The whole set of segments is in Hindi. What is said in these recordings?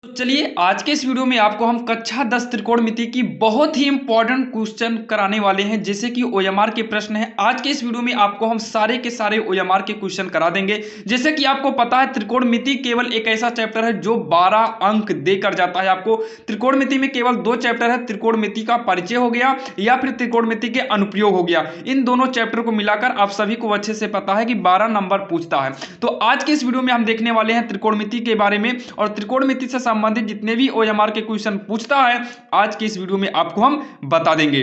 तो चलिए आज के इस वीडियो में आपको हम कक्षा 10 त्रिकोणमिति की बहुत ही इंपॉर्टेंट क्वेश्चन कराने वाले हैं, जैसे कि ओएमआर के प्रश्न है। आज के इस वीडियो में आपको हम सारे के सारे ओएमआर के क्वेश्चन करा देंगे। जैसे कि आपको पता है त्रिकोणमिति केवल एक ऐसा चैप्टर है जो 12 अंक देकर जाता है आपको। त्रिकोणमिति में केवल दो चैप्टर है, त्रिकोणमिति का परिचय हो गया या फिर त्रिकोणमिति के अनुप्रयोग हो गया। इन दोनों चैप्टर को मिलाकर आप सभी को अच्छे से पता है कि 12 नंबर पूछता है। तो आज के इस वीडियो में हम देखने वाले हैं त्रिकोणमिति के बारे में, और त्रिकोणमिति से संबंधित जितने भी ओएमआर के क्वेश्चन पूछता है आज के इस वीडियो में आपको हम बता देंगे।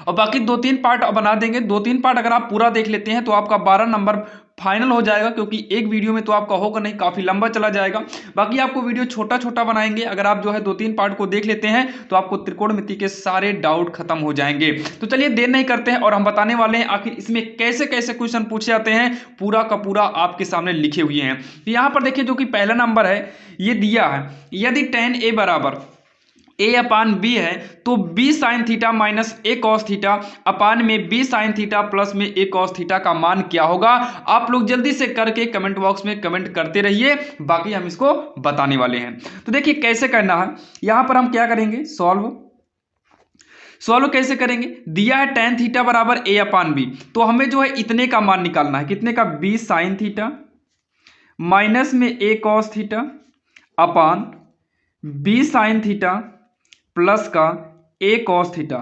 और बाकी दो तीन पार्ट बना देंगे। दो तीन पार्ट अगर आप पूरा देख लेते हैं तो आपका 12 नंबर फाइनल हो जाएगा, क्योंकि एक वीडियो में तो आपका होगा नहीं, काफी लंबा चला जाएगा। बाकी आपको वीडियो छोटा छोटा बनाएंगे। अगर आप जो है दो तीन पार्ट को देख लेते हैं तो आपको त्रिकोणमिति के सारे डाउट खत्म हो जाएंगे। तो चलिए देर नहीं करते हैं और हम बताने वाले हैं आखिर इसमें कैसे कैसे क्वेश्चन पूछे जाते हैं, पूरा का पूरा आपके सामने लिखे हुए हैं। तो यहां पर देखिए जो कि पहला नंबर है ये दिया है, यदि tan a बराबर a अपान बी है तो b sine theta minus a cos theta upon में b साइन थीटा प्लस में a कॉस थीटा का मान क्या होगा। आप लोग जल्दी से करके कमेंट बॉक्स में कमेंट करते रहिए, बाकी हम इसको बताने वाले हैं। तो देखिए कैसे करना है। यहां पर हम क्या करेंगे, सॉल्व कैसे करेंगे। दिया है tan थीटा बराबर a अपान बी, तो हमें जो है इतने का मान निकालना है। कितने का, b साइन थीटा माइनस में a cos theta upon b sine theta plus का a कॉस थीटा।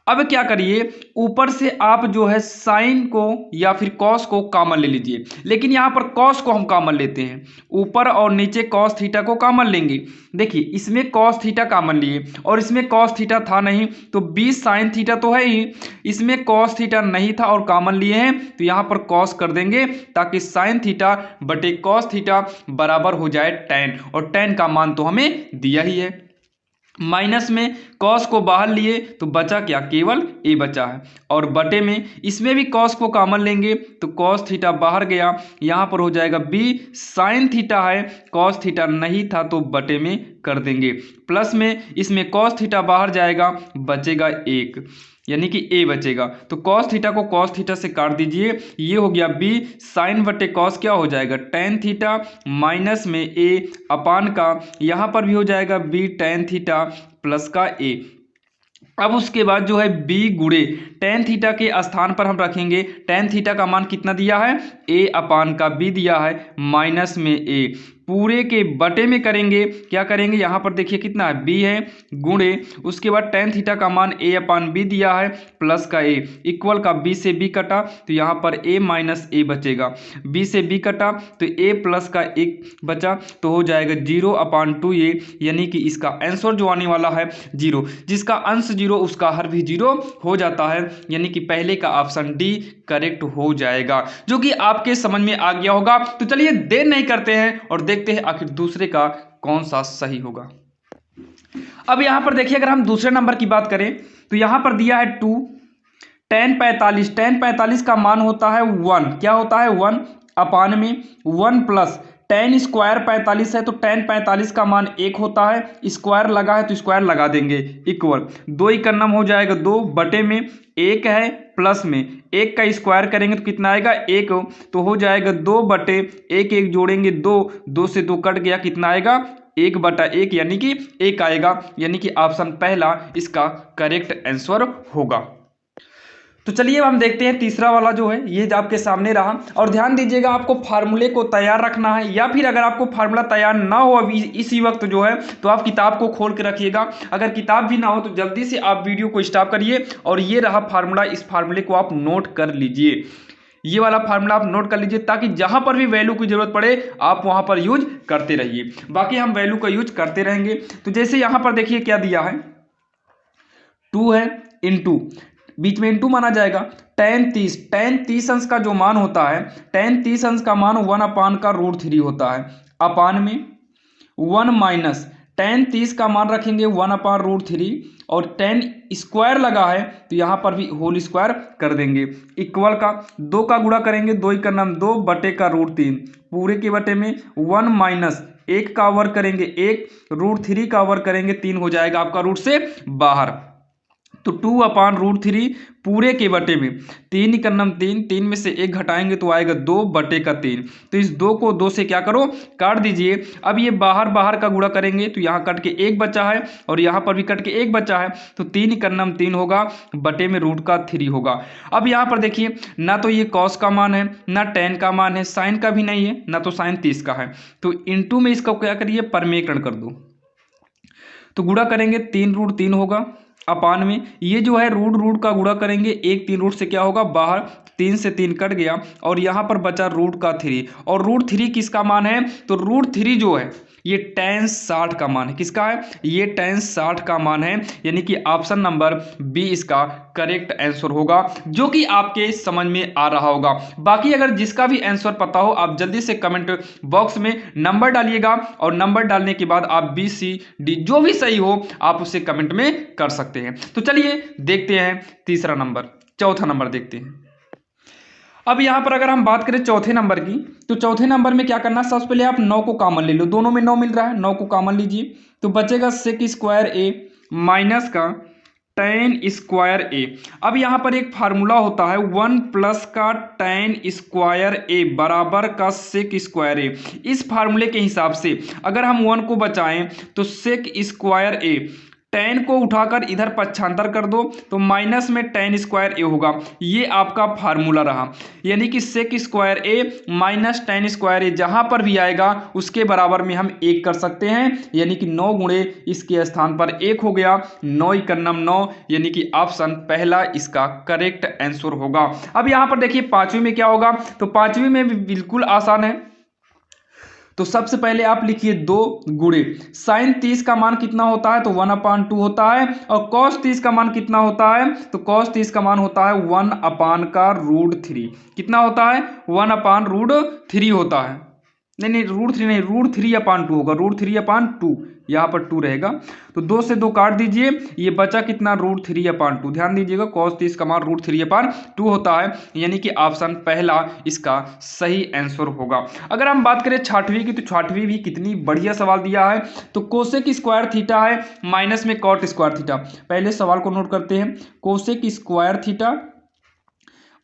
अब क्या करिए, ऊपर से आप जो है साइन को या फिर कॉस को कॉमन ले लीजिए, लेकिन यहां पर कॉस को हम कॉमन लेते हैं, ऊपर और नीचे कॉस थीटा को कॉमन लेंगे। देखिए इसमें कॉस थीटा कॉमन लिए और इसमें कॉस थीटा था नहीं, तो 20 साइन थीटा तो है ही, इसमें कॉस थीटा नहीं था और कॉमन लिए हैं, तो यहां पर कॉस कर देंगे ताकि साइन थीटा बटे कॉस थीटा बराबर हो जाए tan, और tan का मान तो हमें दिया ही है। माइनस में कॉस को बाहर लिए तो बचा क्या, केवल a बचा है, और बटे में इसमें भी कॉस को कॉमन लेंगे तो कॉस थीटा बाहर गया, यहाँ पर हो जाएगा b साइन थीटा है, कॉस थीटा नहीं था तो बटे में कर देंगे, प्लस में इसमें कॉस थीटा बाहर जाएगा, बचेगा 1, यानी कि a बचेगा। तो कॉस थीटा को कॉस थीटा से काट दीजिए, ये हो गया b साइन बटे कॉस क्या हो जाएगा, tan थीटा माइनस में a अपान का यहाँ पर भी हो जाएगा b tan थीटा प्लस का a। अब उसके बाद जो है b गुणे tan थीटा के स्थान पर हम रखेंगे, tan थीटा का मान कितना दिया है, a अपान का b दिया है माइनस में a, पूरे के बटे में करेंगे, क्या करेंगे, यहाँ पर देखिए कितना है b है गुणे, उसके बाद tan थीटा का मान a अपान b दिया है प्लस का a, इक्वल का b से b कटा तो यहाँ पर a माइनस a बचेगा, b से b कटा तो a प्लस का 1 बचा, तो हो जाएगा 0 अपान 2a, यानी कि इसका आंसर जो आने वाला है 0, जिसका अंश 0 उसका हर भी 0 हो जाता है, यानी कि पहले का ऑप्शन डी करेक्ट हो जाएगा, जो कि आपके समझ में आ गया होगा। तो चलिए देर नहीं करते हैं और देखते हैं आखिर दूसरे का कौन सा सही होगा। अब यहां पर देखिए अगर हम दूसरे नंबर की बात करें तो यहां पर दिया है 2 tan 45, tan 45 का मान होता है 1, क्या होता है 1 अपान में 1 प्लस tan स्क्वायर 45 है तो tan 45 का मान 1 होता है, स्क्वायर लगा है तो स्क्वायर लगा देंगे, इक्वल 2 ही का हों जाएगा 2 बटे में 1 है प्लस में 1 का स्क्वायर करेंगे तो कितना आएगा 1, तो हो जाएगा 2 बटे 1, 1 जोड़ेंगे 2, 2 से 2 कट गया, कितना आएगा 1 बटा 1, यानी कि 1 आएगा, यानी कि ऑप्शन पहला इसका करेक्ट आंसर होगा। तो चलिए अब हम देखते हैं तीसरा वाला जो है ये आपके सामने रहा, और ध्यान दीजिएगा आपको फार्मूले को तैयार रखना है, या फिर अगर आपको फार्मूला तैयार ना हो अभी इसी वक्त जो है तो आप किताब को खोल के रखिएगा। अगर किताब भी ना हो तो जल्दी से आप वीडियो को स्टॉप करिए और ये रहा फार्मूला, इस फार्मूले को आप नोट कर लीजिए, ये वाला फार्मूला आप नोट कर लीजिए, ताकि जहां पर भी वैल्यू की जरूरत पड़े आप वहां पर यूज करते रहिए। बाकी हम वैल्यू का यूज करते रहेंगे। तो जैसे यहां पर देखिए क्या दिया है, 2 है इंटू, बीच में इंटू माना जाएगा, tan 30 अंश का जो मान होता है, tan 30 अंश का मान 1 अपान का √3 होता है, अपान में 1 माइनस tan 30 का मान रखेंगे 1 अपान √3, और tan स्क्वायर लगा है तो यहाँ पर भी होल स्क्वायर कर देंगे, इक्वल का 2 का गुणा करेंगे, 2 का नाम 2 बटे का √3, पूरे के बटे में 1 माइनस 1 का वर्ग करेंगे 1, √3 का वर्ग करेंगे 3, हो जाएगा आपका रूट से बाहर, तो 2/√3 पूरे के बटे में 3×3, 3 में से 1 घटाएंगे तो आएगा 2/3। तो इस 2 को 2 से क्या करो, काट दीजिए। अब ये बाहर बाहर का गुणा करेंगे तो यहाँ कट के 1 बचा है और यहाँ पर भी कट के 1 बचा है, तो 3×3 होगा, बटे में √3 होगा। अब यहाँ पर देखिए, ना तो ये कॉस का मान है, ना tan का मान है, साइन का भी नहीं है, ना तो साइन 30 का है। तो इंटू में इसका क्या करिए, परमेयकरण कर दो। तो गुणा करेंगे 3√3 होगा, अपान में ये जो है रूट का गुणा करेंगे, 1 3 रूट से क्या होगा बाहर, 3 से 3 कट गया और यहाँ पर बचा √3। और √3 किसका मान है, तो √3 जो है ये tan 60 का मान है। किसका है, ये tan 60 का मान है, यानी कि ऑप्शन नंबर बी इसका करेक्ट आंसर होगा, जो कि आपके समझ में आ रहा होगा। बाकी अगर जिसका भी आंसर पता हो आप जल्दी से कमेंट बॉक्स में नंबर डालिएगा और नंबर डालने के बाद आप बी सी डी जो भी सही हो आप उसे कमेंट में कर सकते हैं। तो चलिए देखते हैं तीसरा नंबर, चौथा नंबर देखते हैं। अब यहाँ पर अगर हम बात करें चौथे नंबर की, तो चौथे नंबर में क्या करना, सबसे पहले आप 9 को कॉमन ले लो, दोनों में 9 मिल रहा है, 9 को कॉमन लीजिए तो बचेगा sec² माइनस का tan²। अब यहाँ पर एक फार्मूला होता है 1 प्लस का tan² बराबर का sec²। इस फार्मूले के हिसाब से अगर हम 1 को बचाएं तो sec², tan को उठाकर इधर पक्षांतर कर दो तो माइनस में tan² होगा। ये आपका फार्मूला रहा, यानी कि sec² माइनस tan² जहां पर भी आएगा उसके बराबर में हम 1 कर सकते हैं, यानी कि 9 गुणे इसके स्थान पर 1 हो गया, 9×9, यानी कि ऑप्शन पहला इसका करेक्ट आंसर होगा। अब यहां पर देखिए पांचवी में क्या होगा, तो पांचवी में भी बिल्कुल आसान है। तो सबसे पहले आप लिखिए 2 गुणे साइन 30 का मान कितना होता है, तो 1/2 होता है, और कॉस 30 का मान कितना होता है, तो कॉस 30 का मान होता है 1/√3। कितना होता है, 1/√3 होता है, नहीं √3 नहीं, √3/2 होगा, √3/2, यहाँ पर 2 रहेगा। तो 2 से 2 काट दीजिए, ये बचा कितना, √3/2। ध्यान दीजिएगा cos 30 का मान √3/2 होता है, यानी कि ऑप्शन पहला इसका सही आंसर होगा। अगर हम बात करें छठवीं की, तो छठवीं भी कितनी बढ़िया सवाल दिया है। तो कोसेक² है माइनस में cot²। पहले सवाल को नोट करते हैं, कोसेक²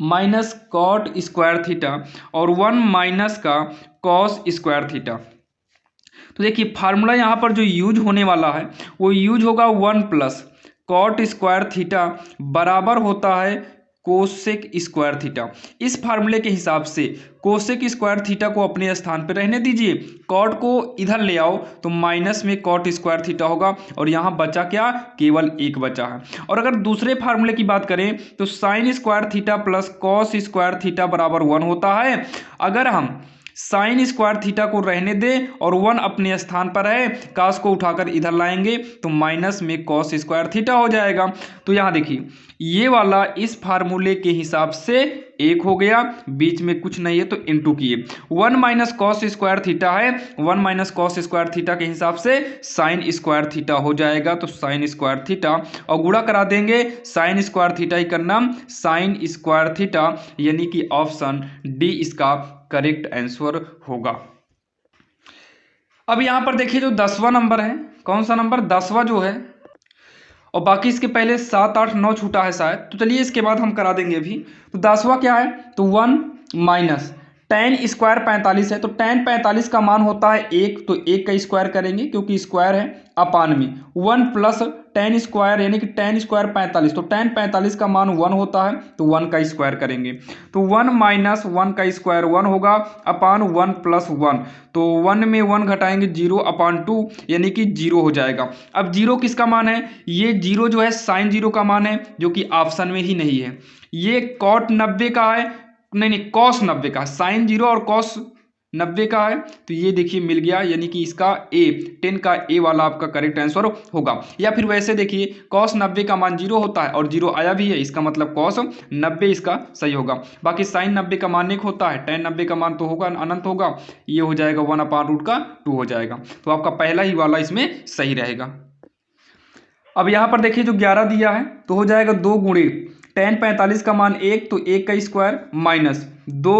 माइनस cot² और 1 माइनस का cos²। तो देखिए फार्मूला यहाँ पर जो यूज होने वाला है वो यूज होगा 1 प्लस cot² बराबर होता है कोसेक²। इस फार्मूले के हिसाब से कोसेक² को अपने स्थान पर रहने दीजिए, कॉट को इधर ले आओ तो माइनस में cot² होगा, और यहाँ बचा क्या, केवल 1 बचा है। और अगर दूसरे फार्मूले की बात करें तो sin² प्लस cos² बराबर 1 होता है। अगर हम sin² को रहने दें और 1 अपने स्थान पर है, कास को उठाकर इधर लाएंगे तो माइनस में cos² हो जाएगा। तो यहाँ देखिए ये वाला इस फार्मूले के हिसाब से 1 हो गया, बीच में कुछ नहीं है तो इंटू किए, 1 माइनस cos² है, 1 माइनस cos² के हिसाब से sin² हो जाएगा। तो sin² और गुणा करा देंगे, sin² ही करना sin², यानी कि ऑप्शन डी इसका करेक्ट आंसर होगा। अब यहां पर देखिए जो 10वां नंबर है, कौन सा नंबर, 10वां जो है, और बाकी इसके पहले 7 8 9 छूटा है शायद, तो चलिए इसके बाद हम करा देंगे अभी। तो 10वां क्या है, तो 1 माइनस tan² 45 है, तो tan 45 का मान होता है 1, तो 1 का स्क्वायर करेंगे क्योंकि स्क्वायर है, अपान में 1 प्लस tan² यानी कि tan² 45, तो tan 45 का मान 1 होता है, तो 1 का स्क्वायर करेंगे तो 1 माइनस 1 का स्क्वायर 1 होगा, अपान 1 प्लस 1, तो 1 में 1 घटाएंगे 0/2, यानी कि 0 हो जाएगा। अब 0 किसका मान है, ये 0 जो है sin 0 का मान है, जो कि ऑप्शन में ही नहीं है। ये cot 90 का है, नहीं cos 90 का, sin 0 और cos 90 का है, तो ये देखिए मिल गया, यानी कि इसका ए 10 का ए वाला आपका करेक्ट आंसर होगा। या फिर वैसे देखिए cos 90 का मान 0 होता है और 0 आया भी है, इसका मतलब cos 90 इसका सही होगा। बाकी sin 90 का मान 1 होता है, tan 90 का मान तो होगा अनंत होगा, ये हो जाएगा 1/√2 हो जाएगा, तो आपका पहला ही वाला इसमें सही रहेगा। अब यहाँ पर देखिए जो 11 दिया है, तो हो जाएगा 2 गुणे tan 45 का मान 1, तो 1 का स्क्वायर माइनस 2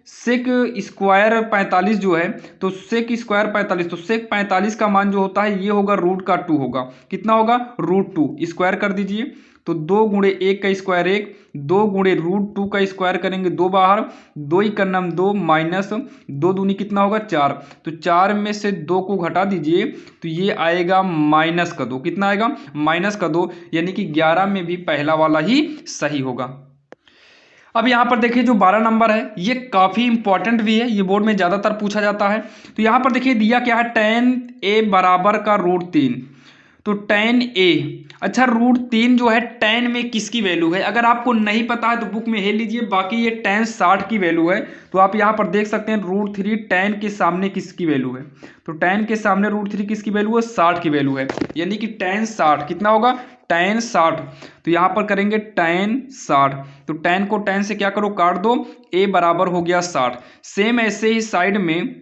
sec² 45 जो है, तो sec² 45, तो sec 45 का मान जो होता है ये होगा √2 होगा, कितना होगा, √2, स्क्वायर कर दीजिए तो 2 गुणे 1 का स्क्वायर 1, 2 गुणे √2 का स्क्वायर करेंगे 2 बाहर, 2 ही का नाम 2 माइनस 2 दूनी कितना होगा 4, तो 4 में से 2 को घटा दीजिए तो ये आएगा माइनस का 2, कितना आएगा माइनस का 2, यानी कि 11 में भी पहला वाला ही सही होगा। अब यहाँ पर देखिए जो 12 नंबर है ये काफ़ी इंपॉर्टेंट भी है, ये बोर्ड में ज़्यादातर पूछा जाता है। तो यहाँ पर देखिए दिया क्या है, tan a बराबर का √3, तो tan a, अच्छा √3 जो है tan में किसकी वैल्यू है, अगर आपको नहीं पता है तो बुक में ले लीजिए, बाकी ये tan 60 की वैल्यू है। तो आप यहाँ पर देख सकते हैं √3 tan के सामने किसकी वैल्यू है, तो tan के सामने √3 किसकी वैल्यू है 60 की वैल्यू है, यानी कि tan 60 कितना होगा tan 60। तो यहाँ पर करेंगे tan 60, तो tan को tan से क्या करो काट दो, a बराबर हो गया 60। सेम ऐसे ही साइड में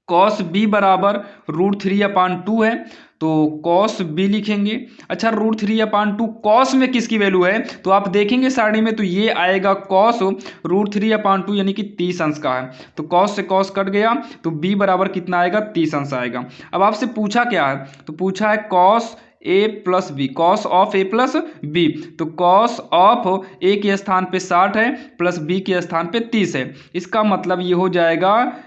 cos b बराबर √3/2 है, तो cos b लिखेंगे। अच्छा √3/2 cos में किसकी वैल्यू है, तो आप देखेंगे सारणी में तो ये आएगा cos √3/2 यानी कि 30 अंश का है, तो cos से cos कट गया तो b बराबर कितना आएगा 30 अंश आएगा। अब आपसे पूछा क्या है, तो पूछा है cos a plus B, cos of A plus B, तो कॉस ऑफ ए के स्थान पे 60 है प्लस बी के स्थान पे 30 है, इसका मतलब ये हो जाएगा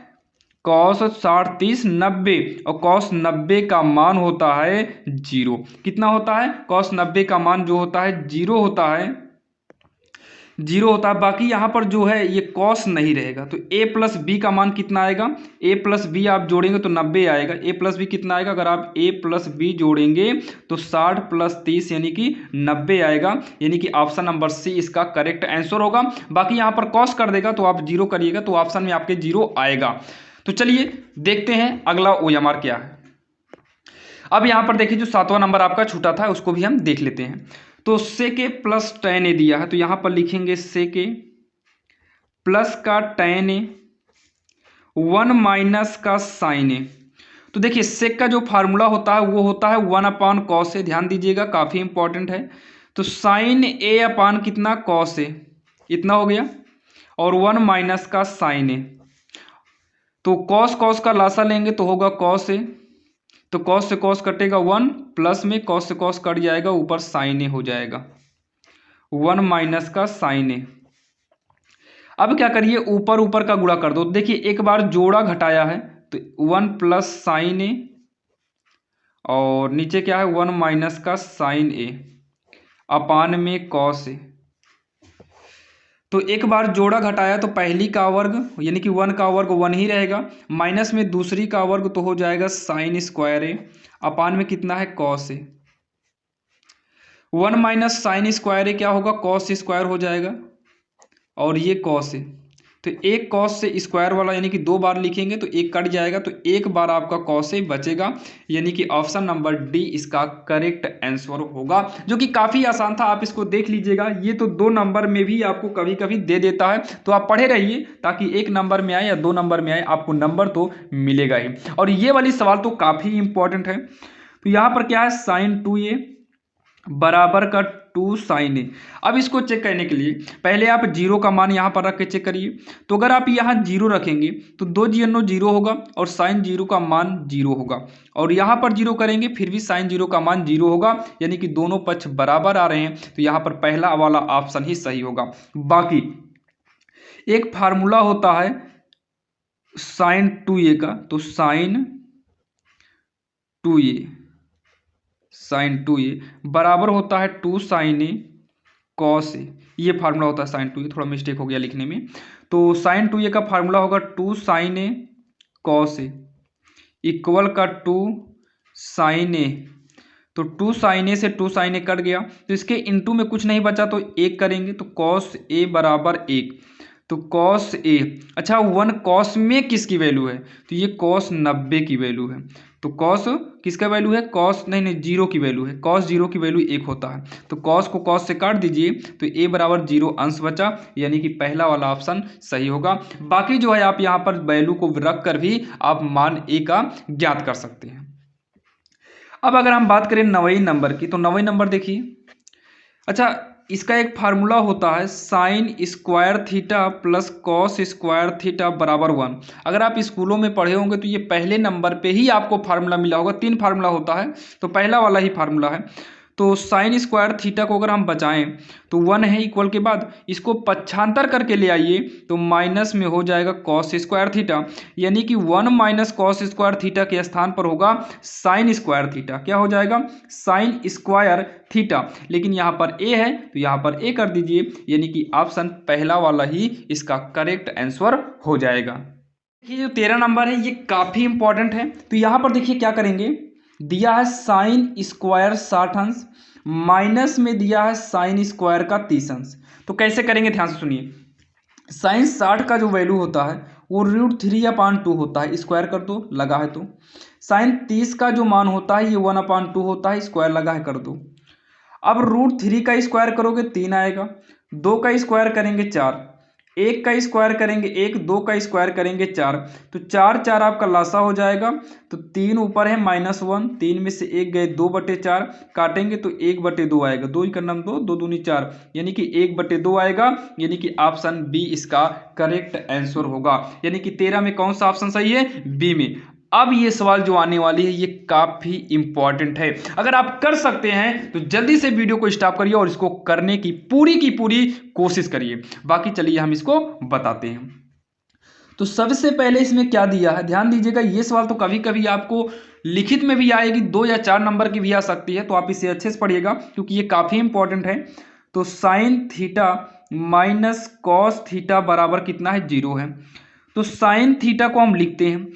कॉस 60 30 90, और कॉस 90 का मान होता है 0, कितना होता है कॉस 90 का मान जो होता है 0 होता है, 0 होता है। बाकी यहाँ पर जो है ये कॉस नहीं रहेगा, तो a प्लस बी का मान कितना आएगा, a प्लस बी आप जोड़ेंगे तो 90 आएगा, a प्लस बी कितना आएगा, अगर आप a प्लस बी जोड़ेंगे तो 60 प्लस 30 यानी कि 90 आएगा, यानी कि ऑप्शन नंबर सी इसका करेक्ट आंसर होगा। बाकी यहाँ पर कॉस कर देगा तो आप 0 करिएगा तो ऑप्शन में आपके 0 आएगा। तो चलिए देखते हैं अगला OMR क्या है। अब यहाँ पर देखिए जो 7वां नंबर आपका छूटा था उसको भी हम देख लेते हैं। तो सेक प्लस tan a दिया है, तो यहाँ पर लिखेंगे सेक प्लस का tan a 1 माइनस का sin a। तो देखिए सेक का जो फार्मूला होता है वो होता है 1/cos a, ध्यान दीजिएगा काफ़ी इंपॉर्टेंट है। तो sin a अपान कितना cos a, इतना हो गया, और 1 माइनस का sin a, तो cos का लासा लेंगे तो होगा cos a, तो cos से cos कटेगा 1, प्लस में cos से cos कट जाएगा, ऊपर sin a हो जाएगा 1 माइनस का sin a। अब क्या करिए ऊपर ऊपर का गुणा कर दो, देखिए एक बार जोड़ा घटाया है तो 1 प्लस sin a, और नीचे क्या है 1 माइनस का sin a अपान में cos a। तो एक बार जोड़ा घटाया तो पहली का वर्ग यानी कि 1 का वर्ग 1 ही रहेगा, माइनस में दूसरी का वर्ग तो हो जाएगा sin स्क्वायर a अपान में कितना है cos a। 1 minus sin square a क्या होगा cos स्क्वायर हो जाएगा, और ये cos a, तो एक cos से स्क्वायर वाला यानी कि 2 बार लिखेंगे तो एक कट जाएगा, तो एक बार आपका cos a बचेगा, यानी कि ऑप्शन नंबर डी इसका करेक्ट आंसर होगा, जो कि काफ़ी आसान था। आप इसको देख लीजिएगा, ये तो 2 नंबर में भी आपको कभी कभी दे देता है, तो आप पढ़े रहिए ताकि 1 नंबर में आए या 2 नंबर में आए आपको नंबर तो मिलेगा ही। और ये वाली सवाल तो काफ़ी इंपॉर्टेंट है। तो यहाँ पर क्या है sin 2a बराबर का 2 sin a। अब इसको चेक करने के लिए पहले आप 0 का मान यहाँ पर रख के चेक करिए, तो अगर आप यहाँ 0 रखेंगे तो 2 जीरो 0 होगा और sin 0 का मान 0 होगा, और यहाँ पर 0 करेंगे फिर भी sin 0 का मान 0 होगा, यानी कि दोनों पक्ष बराबर आ रहे हैं, तो यहाँ पर पहला वाला ऑप्शन ही सही होगा। बाकी एक फार्मूला होता है sin 2a का, तो sin 2a बराबर होता है 2 sin a cos a, ये फार्मूला होता है sin 2a, थोड़ा मिस्टेक हो गया लिखने में। तो sin 2a का फार्मूला होगा 2 sin a cos a equal का 2 sin a, तो 2 sin a से 2 sin a कट गया, तो इसके इनटू में कुछ नहीं बचा तो 1 करेंगे, तो cos a बराबर 1, तो cos a, अच्छा 1 cos में किसकी वैल्यू है, तो ये cos 90 की वैल्यू है, तो cos किसका वैल्यू है cos नहीं 0 की वैल्यू है, cos 0 की वैल्यू 1 होता है, तो cos को cos से काट दीजिए तो a बराबर 0 अंश बचा, यानी कि पहला वाला ऑप्शन सही होगा। बाकी जो है आप यहाँ पर वैल्यू को रख कर भी आप मान a का ज्ञात कर सकते हैं। अब अगर हम बात करें 9वें नंबर की, तो 9वें नंबर देखिए, अच्छा इसका एक फार्मूला होता है sine square theta plus cos square theta बराबर 1। अगर आप स्कूलों में पढ़े होंगे तो ये पहले नंबर पे ही आपको फार्मूला मिला होगा, 3 फार्मूला होता है, तो पहला वाला ही फार्मूला है। तो साइन स्क्वायर थीटा को अगर हम बचाएं तो 1 है इक्वल के बाद इसको पक्षांतर करके ले आइए तो माइनस में हो जाएगा कॉस स्क्वायर थीटा, यानी कि 1 माइनस कॉस स्क्वायर थीटा के स्थान पर होगा साइन स्क्वायर थीटा। क्या हो जाएगा? Sine square theta. लेकिन यहाँ पर ए है तो यहाँ पर ए कर दीजिए, यानी कि ऑप्शन पहला वाला ही इसका करेक्ट आंसर हो जाएगा। ये जो 13 नंबर है ये काफ़ी इंपॉर्टेंट है। तो यहाँ पर देखिए क्या करेंगे, दिया है साइन स्क्वायर 60 अंश, माइनस में दिया है साइन स्क्वायर का 30 अंश। तो कैसे करेंगे ध्यान से सुनिए। साइन 60 का जो वैल्यू होता है वो √3/2 होता है, स्क्वायर कर दो, लगा है तो। साइन 30 का जो मान होता है ये 1/2 होता है, स्क्वायर लगा है, कर दो। अब √3 का स्क्वायर करोगे 3 आएगा, 2 का स्क्वायर करेंगे 4, 1 का स्क्वायर करेंगे 1, 2 का स्क्वायर करेंगे 4, तो 4 4 आपका लासा हो जाएगा। तो 3 ऊपर है -1, 3 में से 1 गए 2/4, काटेंगे तो 1/2 आएगा, 2 ही करना 2, 2 दूनी 4, यानी कि 1/2 आएगा, यानी कि ऑप्शन बी इसका करेक्ट आंसर होगा। यानी कि 13 में कौन सा ऑप्शन सही है? बी में। अब ये सवाल जो आने वाली है ये काफ़ी इंपॉर्टेंट है, अगर आप कर सकते हैं तो जल्दी से वीडियो को स्टॉप करिए और इसको करने की पूरी कोशिश करिए। बाकी चलिए हम इसको बताते हैं। तो सबसे पहले इसमें क्या दिया है ध्यान दीजिएगा। ये सवाल तो कभी कभी आपको लिखित में भी आएगी, 2 या 4 नंबर की भी आ सकती है, तो आप इसे अच्छे से पढ़िएगा क्योंकि ये काफ़ी इंपॉर्टेंट है। तो sine theta minus cos theta बराबर कितना है? 0 है। तो साइन थीटा को हम लिखते हैं,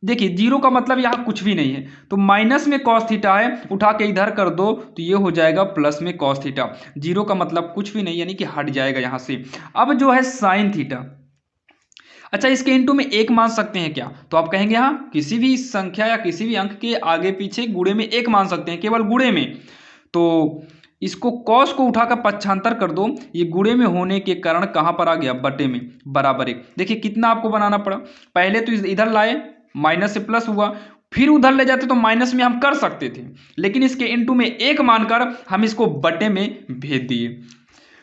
देखिए 0 का मतलब यहाँ कुछ भी नहीं है, तो माइनस में कॉस थीटा है, उठा के इधर कर दो तो ये हो जाएगा प्लस में कॉस थीटा। 0 का मतलब कुछ भी नहीं, यानी कि हट जाएगा यहाँ से। अब जो है साइन थीटा, अच्छा इसके इनटू में 1 मान सकते हैं क्या? तो आप कहेंगे हाँ, किसी भी संख्या या किसी भी अंक के आगे पीछे गुणे में 1 मान सकते हैं, केवल गुणे में। तो इसको कॉस को उठाकर पक्षांतर कर दो, ये गुणे में होने के कारण कहाँ पर आ गया? बटे में, बराबर 1। देखिए कितना आपको बनाना पड़ा, पहले तो इधर लाए माइनस से प्लस हुआ, फिर उधर ले जाते तो माइनस में हम कर सकते थे, लेकिन इसके इनटू में 1 मानकर हम इसको बटे में भेज दिए।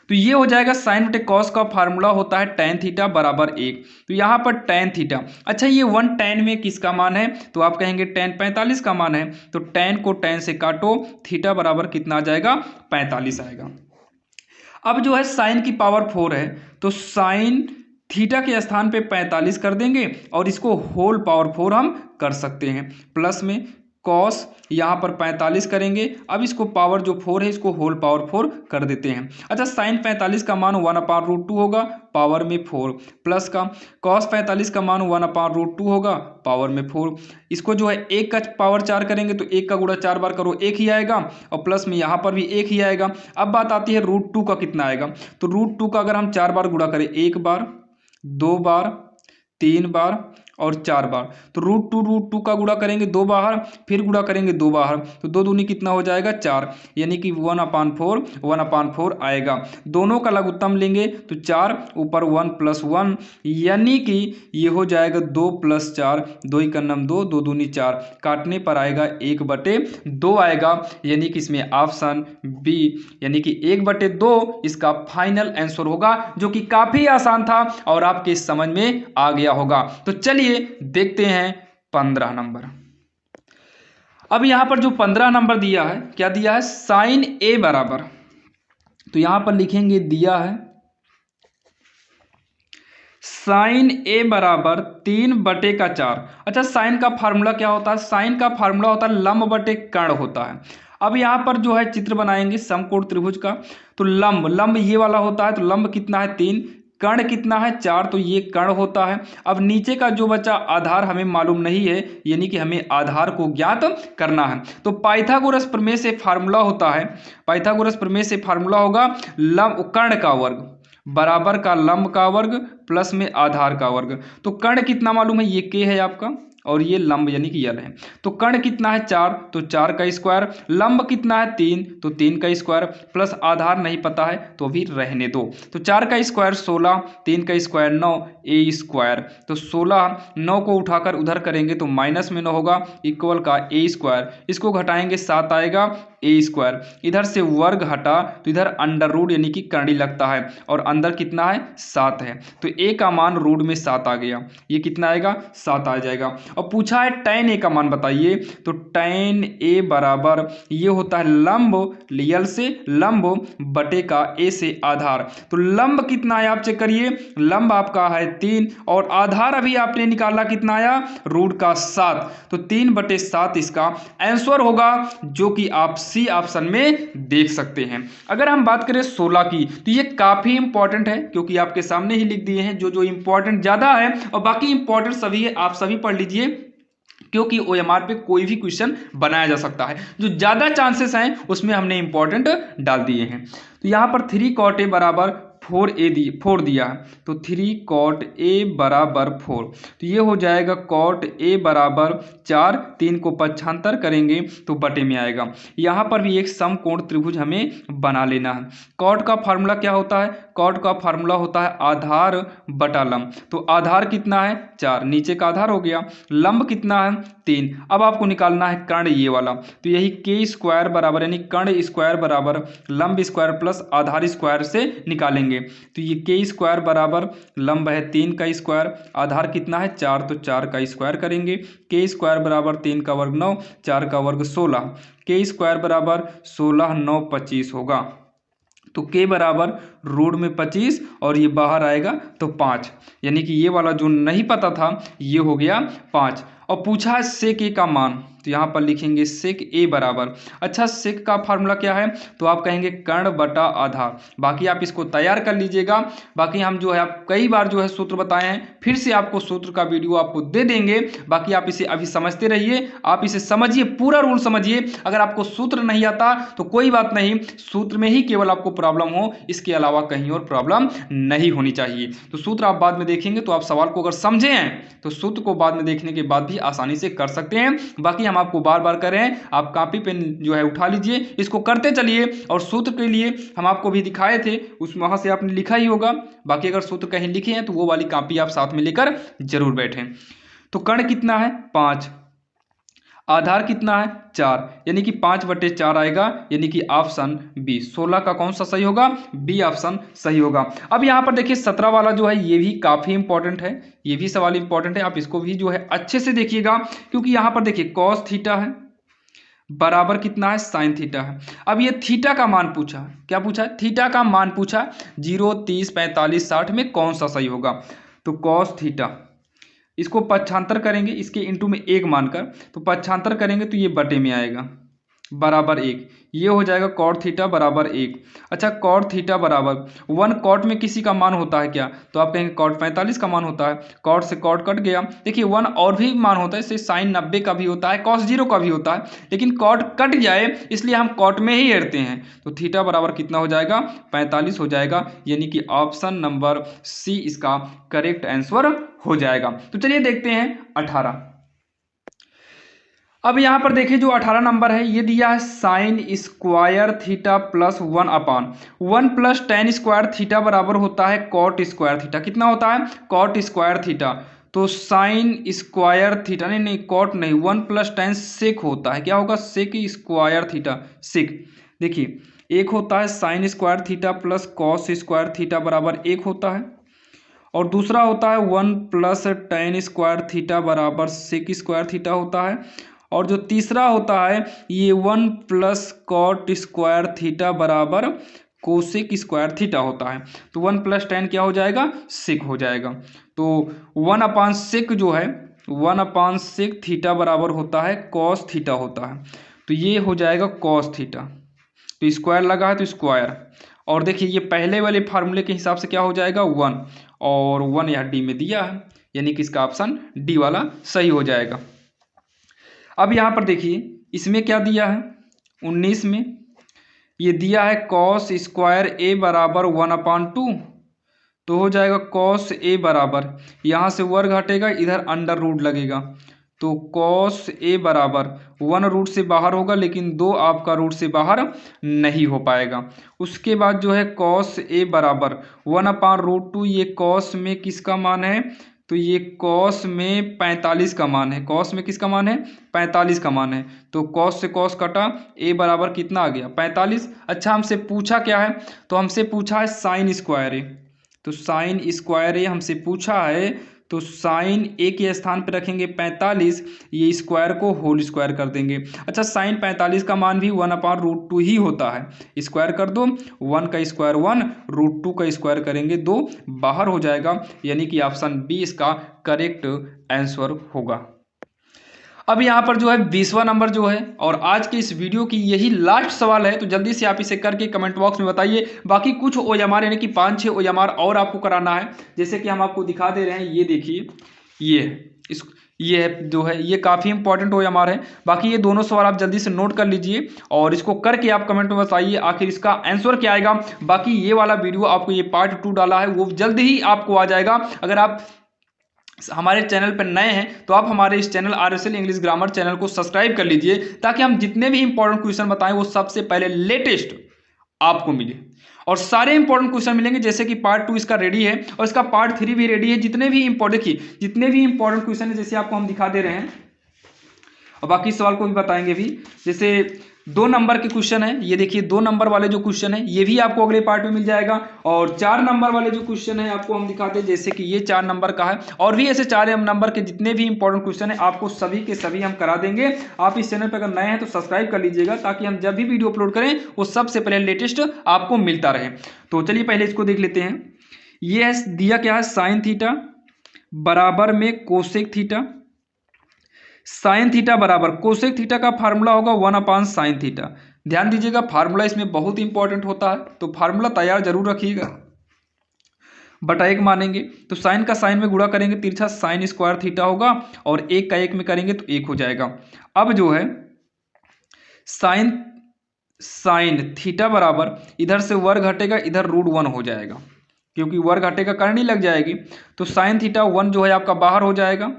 तो ये हो जाएगा साइन बटे कॉस का फार्मूला होता है tan थीटा बराबर 1। तो यहाँ पर tan थीटा, अच्छा ये 1 tan में किसका मान है? तो आप कहेंगे tan 45 का मान है, तो tan को tan से काटो, थीटा बराबर कितना आ जाएगा? 45 आएगा। अब जो है साइन की पावर 4 है, तो साइन थीटा के स्थान पे 45 कर देंगे और इसको होल पावर 4 हम कर सकते हैं, प्लस में कॉस यहाँ पर 45 करेंगे। अब इसको पावर जो 4 है इसको होल पावर 4 कर देते हैं। अच्छा साइन 45 का मान 1/√2 होगा, पावर में 4, प्लस का कॉस 45 का मान 1/√2 होगा, पावर में 4। इसको जो है 1 का पावर 4 करेंगे तो 1 का गुणा 4 बार करो 1 ही आएगा, और प्लस में यहाँ पर भी 1 ही आएगा। अब बात आती है √2 का कितना आएगा, तो √2 का अगर हम 4 बार गुणा करें, 1 बार, 2 बार, 3 बार और 4 बार, तो √2 का गुणा करेंगे 2 बार, फिर गुणा करेंगे 2 बार, तो 2 दूनी कितना हो जाएगा? 4, यानी कि 1/4 आएगा। दोनों का लघुत्तम लेंगे तो 4 ऊपर 1 + 1, यानी कि ये हो जाएगा 2 + 4, 2 ही कन्नम 2, 2 दूनी 4, काटने पर आएगा 1/2 आएगा, यानी कि इसमें ऑप्शन बी यानी कि 1/2 इसका फाइनल आंसर होगा, जो कि काफ़ी आसान था और आपके समझ में आ गया होगा। तो चलिए देखते हैं 15 नंबर। अब यहां पर जो 15 नंबर दिया है, क्या दिया है? साइन ए बराबर, तो यहां पर लिखेंगे दिया है साइन ए बराबर 3/4। अच्छा साइन का फार्मूला क्या होता है? साइन का फार्मूला होता है लंब बटे कर्ण होता है। अब यहाँ पर जो है चित्र बनाएंगे समकोण त्रिभुज का, तो लंब ये वाला होता है, तो लंब कितना है? 3, कर्ण कितना है? 4, तो ये कर्ण होता है। अब नीचे का जो बचा आधार हमें मालूम नहीं है, यानी कि हमें आधार को ज्ञात करना है। तो पाइथागोरस प्रमेय से फार्मूला होता है, पाइथागोरस प्रमेय से फार्मूला होगा कर्ण का वर्ग बराबर का लंब का वर्ग प्लस में आधार का वर्ग। तो कर्ण कितना मालूम है? ये के है आपका, और ये लंब यानी कि यल है। तो कर्ण कितना है? 4, तो 4 का स्क्वायर, लंब कितना है? 3, तो 3 का स्क्वायर, प्लस आधार नहीं पता है तो भी रहने दो। तो 4 का स्क्वायर 16, 3 का स्क्वायर 9, ए स्क्वायर, तो 16, 9 को उठाकर उधर करेंगे तो माइनस में 9 होगा, इक्वल का ए स्क्वायर, इसको घटाएंगे 7 आएगा, ए स्क्वायर, इधर से वर्ग हटा तो इधर अंडर रूट यानी कि करनी लगता है, और अंदर कितना है? 7 है, तो ए का मान रूट में 7 आ गया, ये कितना आएगा? 7 आ जाएगा। और पूछा है tan a का मान बताइए, तो tan a बराबर ये होता है लंब, यल से लंब बटे का a से आधार। तो लंब कितना है आप चेक करिए, लंब आपका है 3 और आधार अभी आपने निकाला कितना आया, रूट का 7, तो 3/7 इसका आंसर होगा, जो कि आप सी ऑप्शन में देख सकते हैं। अगर हम बात करें 16 की, तो ये काफी इंपॉर्टेंट है क्योंकि आपके सामने ही लिख दिए हैं जो इंपॉर्टेंट ज्यादा है, और बाकी इंपॉर्टेंट सभी है, आप सभी पढ़ लीजिए क्योंकि OMR पे कोई भी क्वेश्चन बनाया जा सकता है। जो ज्यादा चांसेस हैं उसमें हमने इंपॉर्टेंट डाल दिए हैं। तो यहां पर 3 cot a बराबर 4 दिया है, तो 3 cot a बराबर 4, तो ये हो जाएगा cot a बराबर 4, 3 को पक्षांतर करेंगे तो बटे में आएगा। यहाँ पर भी एक समकोण त्रिभुज हमें बना लेना है। cot का फार्मूला क्या होता है, cot का फार्मूला होता है आधार बटा लंब, तो आधार कितना है 4, नीचे का आधार हो गया, लंब कितना है 3। अब आपको निकालना है कर्ण ये वाला, तो यही k स्क्वायर बराबर यानी कर्ण स्क्वायर बराबर लंब स्क्वायर प्लस आधार स्क्वायर से निकालेंगे, तो ये k स्क्वायर बराबर लंब है 3 का स्क्वायर, आधार कितना है 4, तो 4 का स्क्वायर करेंगे, k स्क्वायर बराबर 3 का वर्ग 9, 4 का वर्ग 16, k स्क्वायर बराबर 16 9 25 होगा, तो k बराबर रूट में 25 और ये बाहर आएगा तो 5, यानी कि ये वाला जो नहीं पता था ये हो गया 5। और पूछा है सेक ए का मान, तो यहाँ पर लिखेंगे सेक ए बराबर, अच्छा सेक का फार्मूला क्या है, तो आप कहेंगे कर्ण बटा आधार, बाकी आप इसको तैयार कर लीजिएगा। बाकी हम जो है आप कई बार जो है सूत्र बताए हैं, फिर से आपको सूत्र का वीडियो आपको दे देंगे, बाकी आप इसे अभी समझते रहिए, आप इसे समझिए, पूरा रूल समझिए। अगर आपको सूत्र नहीं आता तो कोई बात नहीं, सूत्र में ही केवल आपको प्रॉब्लम हो, इसके अलावा कहीं और प्रॉब्लम नहीं होनी चाहिए। तो सूत्र आप बाद में देखेंगे, तो आप सवाल को अगर समझे हैं तो सूत्र को बाद में देखने के बाद भी आसानी से कर सकते हैं। बाकी हम आपको बार बार कर रहे हैं, आप कॉपी पेन जो है उठा लीजिए, इसको करते चलिए, और सूत्र के लिए हम आपको भी दिखाए थे, उस वहां से आपने लिखा ही होगा। बाकी अगर सूत्र कहीं लिखे हैं तो वो वाली कॉपी आप साथ में लेकर जरूर बैठें। तो कर्ण कितना है 5, आधार कितना है 4, यानी कि 5/4 आएगा, यानी कि ऑप्शन बी 16 का कौन सा सही होगा, बी ऑप्शन सही होगा। अब यहाँ पर देखिए 17 वाला जो है ये भी काफी इंपॉर्टेंट है, ये भी सवाल इंपॉर्टेंट है, आप इसको भी जो है अच्छे से देखिएगा, क्योंकि यहाँ पर देखिए कॉस थीटा है बराबर कितना है साइन थीटा है। अब ये थीटा का मान पूछा, क्या पूछा है, थीटा का मान पूछा, 0 30 45 60 में कौन सा सही होगा, तो कॉस थीटा, इसको पक्षांतर करेंगे इसके इंटू में 1 मानकर, तो पक्षांतर करेंगे तो ये बटे में आएगा बराबर 1, ये हो जाएगा कॉट थीटा बराबर 1। अच्छा कॉट थीटा बराबर 1, कॉट में किसी का मान होता है क्या, तो आप कहेंगे कॉट 45 का मान होता है, कॉट से कॉट कट गया। देखिए 1 और भी मान होता है, जैसे साइन 90 का भी होता है, कॉस 0 का भी होता है, लेकिन कॉट कट जाए इसलिए हम कॉट में ही हेरते हैं, तो थीटा बराबर कितना हो जाएगा 45 हो जाएगा, यानी कि ऑप्शन नंबर सी इसका करेक्ट आंसर हो जाएगा। तो चलिए देखते हैं 18। अब यहाँ पर देखिए जो 18 नंबर है ये दिया है sine square theta plus 1/1 plus ten square theta बराबर होता है कॉट स्क्वायर थीटा, कितना होता है कॉट स्क्वायर थीटा, तो साइन स्क्वायर थीटा नहीं कॉट नहीं, 1 प्लस टेन सेक होता है, क्या होगा सेक स्क्वायर थीटा सेक। देखिए एक होता है sine square theta plus cos square theta बराबर 1 होता है, और दूसरा होता है 1 प्लस टेन स्क्वायर थीटा बराबर सेक स्क्वायर थीटा होता है, और जो तीसरा होता है ये 1 प्लस कॉट स्क्वायर थीटा बराबर कोसेक स्क्वायर थीटा होता है, तो 1 प्लस टेन क्या हो जाएगा सेक हो जाएगा, तो 1/सेक जो है 1/सेक थीटा बराबर होता है कॉस थीटा होता है, तो ये हो जाएगा कॉस थीटा, तो स्क्वायर लगा है तो स्क्वायर, और देखिए ये पहले वाले फार्मूले के हिसाब से क्या हो जाएगा 1, और 1 यहाँ डी में दिया है, यानी कि इसका ऑप्शन डी वाला सही हो जाएगा। अब यहाँ पर देखिए इसमें क्या दिया है 19 में ये दिया है कॉस स्क्वायर ए बराबर 1/2, तो हो जाएगा कॉस ए बराबर, यहाँ से वर्ग हटेगा इधर अंडर रूट लगेगा, तो कॉस ए बराबर 1 रूट से बाहर होगा लेकिन 2 आपका रूट से बाहर नहीं हो पाएगा। उसके बाद जो है कॉस ए बराबर 1/√2, ये कॉस में किसका मान है, तो ये कॉस में 45 का मान है, कॉस में किसका मान है 45 का मान है, तो कॉस से कॉस कटा, ए बराबर कितना आ गया 45। अच्छा हमसे पूछा क्या है, तो हमसे पूछा है साइन स्क्वायर ए, तो साइन स्क्वायर ए हमसे पूछा है, तो साइन ए के स्थान पे रखेंगे 45, ये स्क्वायर को होल स्क्वायर कर देंगे। अच्छा, साइन 45 का मान भी 1/√2 ही होता है। स्क्वायर कर दो, 1 का स्क्वायर 1, √2 का स्क्वायर करेंगे 2, बाहर हो जाएगा, यानी कि ऑप्शन बी इसका करेक्ट आंसर होगा। अब यहाँ पर जो है 20वां नंबर जो है, और आज के इस वीडियो की यही लास्ट सवाल है, तो जल्दी से आप इसे करके कमेंट बॉक्स में बताइए। बाकी कुछ OMR यानी कि 5-6 OMR और आपको कराना है, जैसे कि हम आपको दिखा दे रहे हैं। ये देखिए, ये है जो है, ये काफ़ी इंपॉर्टेंट OMR है। बाकी ये दोनों सवाल आप जल्दी से नोट कर लीजिए और इसको करके आप कमेंट में बताइए आखिर इसका आंसर क्या आएगा। बाकी ये वाला वीडियो आपको, ये पार्ट 2 डाला है, वो जल्द ही आपको आ जाएगा। अगर आप हमारे चैनल पर नए हैं तो आप हमारे इस channel RSL English grammar channel को सब्सक्राइब कर लीजिए, ताकि हम जितने भी इंपॉर्टेंट क्वेश्चन बताएं वो सबसे पहले लेटेस्ट आपको मिले। और सारे इंपॉर्टेंट क्वेश्चन मिलेंगे, जैसे कि पार्ट 2 इसका रेडी है और इसका पार्ट 3 भी रेडी है। जितने भी इंपॉर्टेंट, देखिए जितने भी इंपॉर्टेंट क्वेश्चन है जैसे आपको हम दिखा दे रहे हैं, और बाकी सवाल को भी बताएंगे भी। जैसे 2 नंबर के क्वेश्चन है, ये देखिए 2 नंबर वाले जो क्वेश्चन है ये भी आपको अगले पार्ट में मिल जाएगा। और 4 नंबर वाले जो क्वेश्चन है आपको हम दिखाते हैं, जैसे कि ये 4 नंबर का है, और भी ऐसे 4 नंबर के जितने भी इंपॉर्टेंट क्वेश्चन है आपको सभी के सभी हम करा देंगे। आप इस चैनल पर अगर नए हैं तो सब्सक्राइब कर लीजिएगा, ताकि हम जब भी वीडियो अपलोड करें वो सबसे पहले लेटेस्ट आपको मिलता रहे। तो चलिए पहले इसको देख लेते हैं। ये दिया क्या है, साइन थीटा बराबर में कोसेक थीटा। साइन थीटा बराबर कोसेक थीटा का फार्मूला होगा 1/sin थीटा। ध्यान दीजिएगा, फार्मूला इसमें बहुत इंपॉर्टेंट होता है, तो फार्मूला तैयार जरूर रखिएगा। बटा 1 मानेंगे तो साइन का साइन में गुणा करेंगे, तिरछा साइन स्क्वायर थीटा होगा, और 1 का 1 में करेंगे तो 1 हो जाएगा। अब जो है साइन थीटा बराबर, इधर से वर्ग घटेगा, इधर √1 हो जाएगा, क्योंकि वर्ग घटेगा करनी लग जाएगी, तो साइन थीटा 1 जो है आपका बाहर हो जाएगा।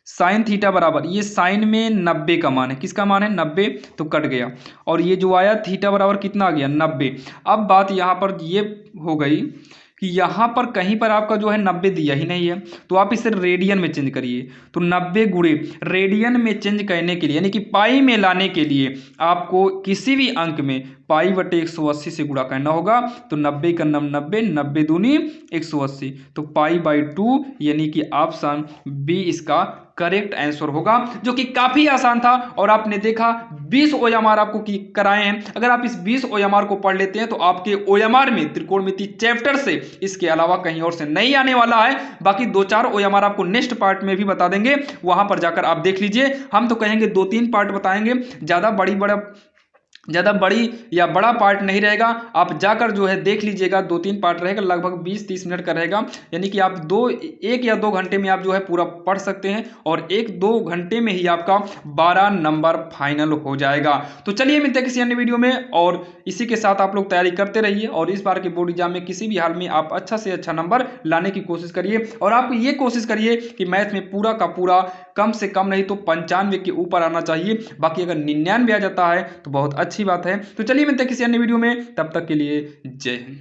साइन थीटा बराबर, ये साइन में 90 का मान है, किसका मान है 90, तो कट गया, और ये जो आया थीटा बराबर कितना आ गया 90। अब बात यहाँ पर ये हो गई कि यहाँ पर कहीं पर आपका जो है 90 दिया ही नहीं है, तो आप इसे रेडियन में चेंज करिए। तो 90 गुणे रेडियन में चेंज करने के लिए, यानी कि पाई में लाने के लिए, आपको किसी भी अंक में π/180 से गुणा करना होगा। तो 90 का 90, 90 दूनी 180, तो π/2, यानी कि ऑप्शन बी इसका करेक्ट आंसर होगा, जो कि काफी आसान था। और आपने देखा 20 OMR आपको कराए हैं। अगर आप इस 20 OMR को पढ़ लेते हैं तो आपके OMR में त्रिकोणमिति चैप्टर से इसके अलावा कहीं और से नहीं आने वाला है। बाकी 2-4 OMR आपको नेक्स्ट पार्ट में भी बता देंगे, वहां पर जाकर आप देख लीजिए। हम तो कहेंगे 2-3 पार्ट बताएंगे, ज़्यादा बड़ी या बड़ा पार्ट नहीं रहेगा। आप जाकर जो है देख लीजिएगा, 2-3 पार्ट रहेगा, लगभग 20-30 मिनट का रहेगा, यानी कि आप 1 या 2 घंटे में आप जो है पूरा पढ़ सकते हैं, और 1-2 घंटे में ही आपका 12 नंबर फाइनल हो जाएगा। तो चलिए मिलते हैं किसी अन्य वीडियो में, और इसी के साथ आप लोग तैयारी करते रहिए, और इस बार के बोर्ड एग्जाम में किसी भी हाल में आप अच्छा से अच्छा नंबर लाने की कोशिश करिए। और आप ये कोशिश करिए कि मैथ में पूरा का पूरा कम से कम नहीं तो 95 के ऊपर आना चाहिए। बाकी अगर 99 आ जाता है तो बहुत अच्छी बात है। तो चलिए मिलते हैं किसी अन्य वीडियो में, तब तक के लिए जय हिंद।